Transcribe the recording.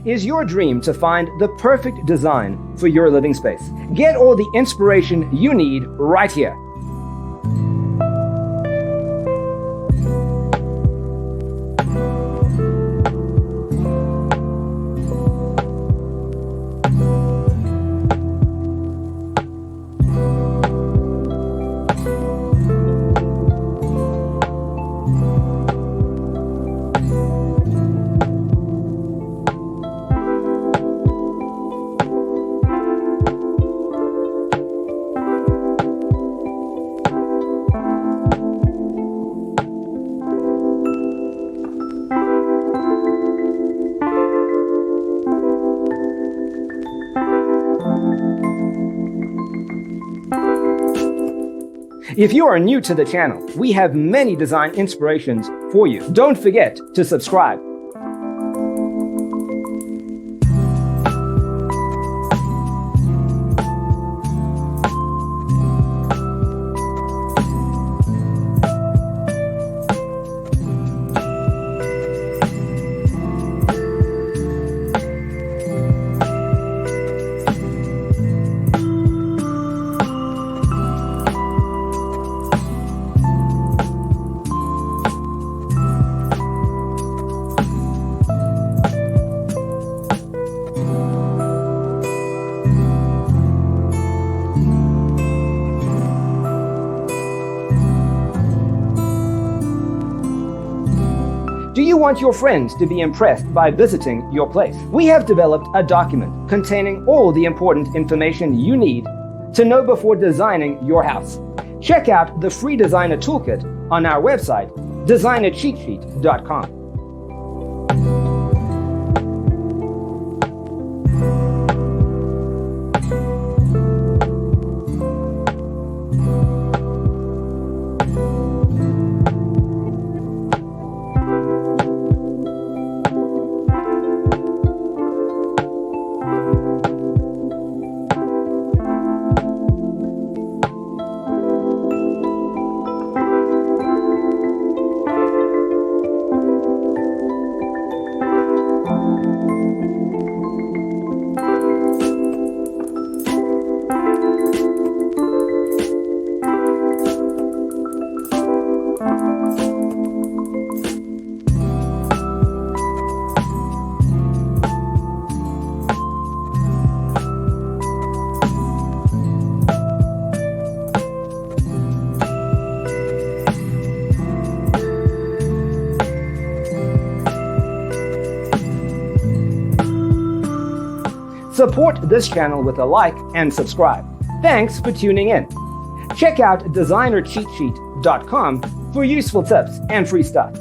is your dream to find the perfect design for your living space? Get all the inspiration you need right here. If you are new to the channel, we have many design inspirations for you. Don't forget to subscribe. Do you want your friends to be impressed by visiting your place? We have developed a document containing all the important information you need to know before designing your house. Check out the free designer toolkit on our website, designercheatsheet.com. Support this channel with a like and subscribe. Thanks for tuning in. Check out designercheatsheet.com for useful tips and free stuff.